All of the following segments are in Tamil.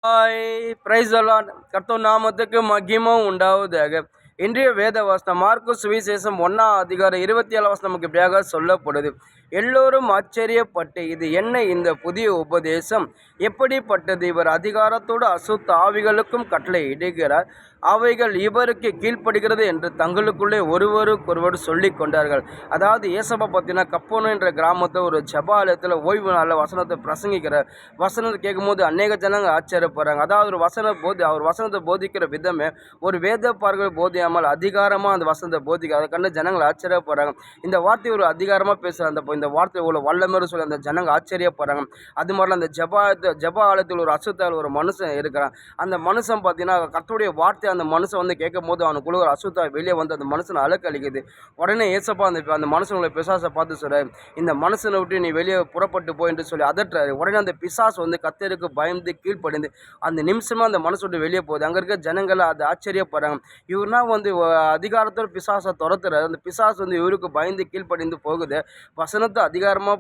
ஹாய் பிரைஸ் அலாட் கர்த்தர் நாமத்துக்கு மகிமும் உண்டாவதாக. இன்றைய வேத வசனம் மார்க்கு சுவிசேஷம் 1 27 நமக்கு இப்படியாக சொல்லப்படுது. எல்லோரும் ஆச்சரியப்பட்டு, இது என்ன இந்த புதிய உபதேசம், எப்படிப்பட்டது, இவர் அதிகாரத்தோடு அசுத்த ஆவிகளுக்கும் கட்டளை இடுகிறார், அவைகள் இவருக்கு கீழ்ப்படுகிறது என்று தங்களுக்குள்ளே ஒருவருக்கொருவர் சொல்லி கொண்டார்கள். அதாவது ஏசப்பா பார்த்தீங்கன்னா கப்போனு என்ற கிராமத்தை ஒரு ஜபாலயத்தில் ஓய்வு நாளில் வசனத்தை பிரசங்கிக்கிறார். வசனத்தை கேட்கும்போது அநேக ஜனங்கள் ஆச்சரியப்படுறாங்க. அதாவது அவர் வசனத்தை போதிக்கிற விதமே ஒரு வேத பார்வை போதியாமல் அதிகாரமாக அந்த வசனத்தை போதிக்க, அதை கண்டு ஜனங்கள் ஆச்சரியப்படுறாங்க. இந்த வார்த்தை ஒரு அதிகாரமாக பேசுகிற இந்த வார்த்தை இவ்வளோ வல்லமேறு சொல்லி அந்த ஜனங்கள் ஆச்சரியப்படுறாங்க. அது மாதிரிலாம் அந்த ஜப ஆலயத்தில் ஒரு அசுத்தால் ஒரு மனுஷன் இருக்கிறான். அந்த மனுஷன் பார்த்தீங்கன்னா கர்த்தருடைய வார்த்தை அந்த மனுஷன் வந்து கேட்கும் போது அவனுக்குள்ள ஒரு அசுத்தா வெளியே வந்து அந்த மனுஷனை அழுக்கழிக்குது. உடனே ஏசப்பா அந்த மனுஷனுடைய பிசாசை பார்த்து சொல்றாரு, இந்த மனுஷனை விட்டு நீ வெளியே புறப்பட்டு போய் என்று சொல்லி அதட்டுறாரு. உடனே அந்த பிசாசு வந்து கர்த்தருக்கு பயந்து கீழ்ப்படிந்து அந்த நிமிஷமா அந்த மனசு விட்டு வெளியே போகுது. அங்கே இருக்க ஜனங்கள் அது ஆச்சரியப்படுறாங்க. இவர்னா வந்து அதிகாரத்தோடு பிசாசை துரத்துறாரு. அந்த பிசாசு வந்து இவருக்கு பயந்து கீழ்ப்படிந்து போகுது. வசனத்தை அதிகாரமாக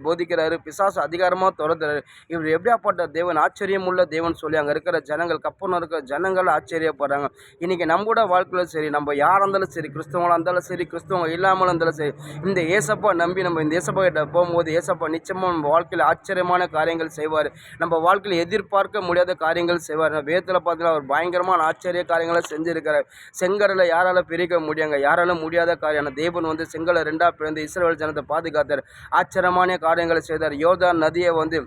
போதிக்கிறாரு, பிசாசு அதிகாரமாக துரத்துறாரு. இவர் எப்படியாப்பட்ட தேவன், ஆச்சரியம் உள்ள தேவன் சொல்லி அங்கே இருக்கிற ஜனங்கள், கப்பனம் இருக்கிற ஜனங்கள் ஆச்சரியப்படுறாங்க. இன்றைக்கி நம்மளோட வாழ்க்கையில் சரி, நம்ம யாராக இருந்தாலும் சரி, கிறிஸ்தவங்களாக இருந்தாலும் சரி, கிறிஸ்தவங்க இல்லாமல் இருந்தாலும் சரி, இந்த ஏசப்பா நம்பி நம்ம இந்த ஏசப்பா கிட்ட போகும்போது ஏசப்பா நிச்சயமாக நம்ம வாழ்க்கையில் ஆச்சரியமான காரியங்கள் செய்வார். நம்ம வாழ்க்கையில் எதிர்பார்க்க முடியாத காரியங்கள் செய்வார். வேதத்தில் பார்த்தீங்கன்னா அவர் பயங்கரமான ஆச்சரிய காரியங்களை செஞ்சுருக்கிறார். செங்கடலை யாரால பிரிக்க முடியாங்க, யாராலும் முடியாத காரியம். தேவன் வந்து செங்கலை 2 பிளந்து இஸ்ரவேல் ஜனத்தை பாதுகாத்தார். ஆச்சரியமான காரியங்களை செய்தார். யோர்தான் நதியை வந்து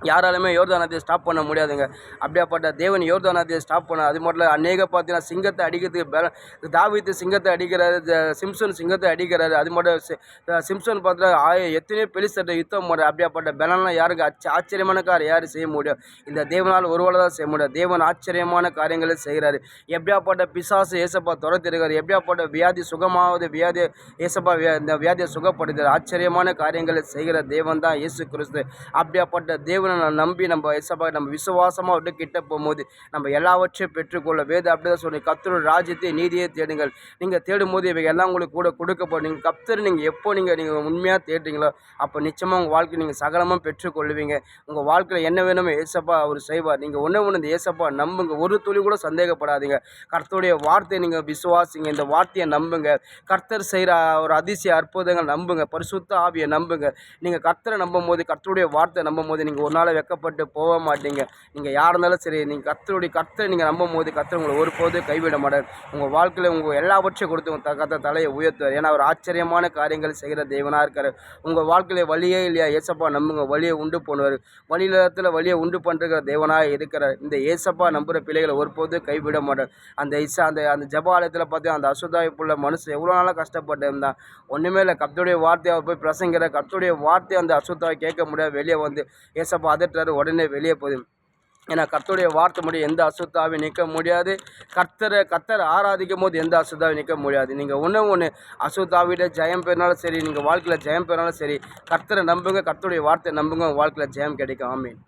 யாராலுமே யோர்தான் நதியை ஸ்டாப் பண்ண முடியாதுங்க. அப்படியாப்பட்ட தேவன் யோர்தான் நதியை ஸ்டாப் பண்ண. அது மட்டும் அநேக பார்த்தீங்கன்னா சிங்கத்தை அடிக்கிறதுக்கு தாவீது சிங்கத்தை அடிக்கிறாரு, சிம்சன் சிங்கத்தை அடிக்கிறாரு. அது மட்டும் சிம்சன் பார்த்தீங்கன்னா எத்தனையோ பெலிஸ்தர்கிட்ட யுத்தம் பண்ணுறாரு. அப்படியாப்பட்ட பலன்லாம் யாருக்கு ஆச்சரியமான காரியம் யார் செய்ய முடியும்? இந்த தேவனால் ஒருவரை தான் செய்ய முடியும். தேவன் ஆச்சரியமான காரியங்களை செய்கிறாரு. எப்படியாப்பட்ட பிசாசு ஏசப்பா துரத்திருக்காரு. எப்படியாப்பட்ட வியாதி சுகமாவது வியாதி ஏசப்பா இந்த வியாதியை சுகப்படுத்துகிறார். ஆச்சரியமான காரியங்களை செய்கிற தேவன் தான் இயேசு கிறிஸ்து. அப்படியாப்பட்ட தேவனை நம்பி நம்ம ஏசப்பா நம்ம விசுவாசமாக விட்டு கிட்ட போகும்போது நம்ம எல்லாவற்றையும் பெற்றுக்கொள்ள வேத அப்படிதான் சொல்லி கர்த்தருடைய ராஜ்யத்தை நீதியை தேடுங்கள். நீங்கள் தேடும்போது இவை எல்லாம் உங்களுக்கு கூட கொடுக்கப்படும். நீங்கள் கர்த்தர் நீங்கள் எப்போ நீங்கள் உண்மையாக தேடுறீங்களோ அப்போ நிச்சயமாக உங்கள் வாழ்க்கை நீங்கள் சகலமாக பெற்றுக்கொள்வீங்க. உங்கள் வாழ்க்கையில் என்ன வேணுமோ ஏசப்பா அவர் செய்வார். நீங்கள் ஒன்று இந்த ஏசப்பா நம்புங்க. ஒரு துளி கூட சந்தேகப்படாதீங்க. கர்த்தருடைய வார்த்தையை நீங்கள் விசுவாசிங்க. இந்த வார்த்தையை நம்புங்க. கர்த்தர் செய்கிற ஒரு அதிசய அற்புதங்கள் நம்புங்க. பரிசுத்த ஆவியை நம்புங்க. நீங்கள் கர்த்தரை நம்பும் போது, கர்த்தருடைய வார்த்தை நம்பும் போது நீங்கள் ஒரு நாள் வெக்கப்பட்டு போக மாட்டீங்க. நீங்கள் யார் இருந்தாலும் சரி, நீங்கள் கர்த்தரை நீங்கள் நம்பும் போது கர்த்தர் உங்களை ஒருபோது கைவிட மாட்டார். உங்கள் வாழ்க்கையில் உங்கள் எல்லாவற்றையும் கொடுத்து உங்கள் கர்த்தர் தலையை உயர்த்துவார். ஏன்னா அவர் ஆச்சரியமான காரியங்கள் செய்கிற தேவனாக இருக்கார். உங்கள் வாழ்க்கையில் வழியே இல்லையா, ஏசப்பா நம்புங்க. வழியை உண்டு பண்ணுவார். வழியில வழியை உண்டு பண்ணுற தேவனாக இருக்கிறார். இந்த ஏசப்பா நம்புகிற பிள்ளைகளை ஒருபோது கைவிட மாட்டார். அந்த ஜபாலயத்தில் பார்த்தீங்கன்னா அந்த அசுதாய்ப்புள்ள மனுஷன் எவ்வளோ நாளாக கஷ்டப்பட்டு இருந்தான். ஒன்றுமே இல்லை, கர்த்தருடைய வார்த்தையை அவர் போய் பிரசங்கிற கர்த்தருடைய வார்த்தையை அந்த அசுத்தாவை கேட்க முடியாது. வெளியே வந்து ஏசப்பா அதட்டுறாரு. உடனே வெளியே போகுது. ஏன்னா கர்த்தருடைய வார்த்தை முடியும் எந்த அசுத்தாவை நிற்க முடியாது. கர்த்தரை ஆராதிக்கும் போது எந்த அசுத்தாவை நிற்க முடியாது. நீங்கள் ஒன்று அசுத்தாவிட ஜெயம் பெறினாலும் சரி, நீங்கள் வாழ்க்கையில் ஜெயம் பெறினாலும் சரி, கர்த்தரை நம்புங்க. கர்த்தருடைய வார்த்தை நம்புங்க. உங்கள் வாழ்க்கையில் ஜெயம் கிடைக்கும். ஆமென்.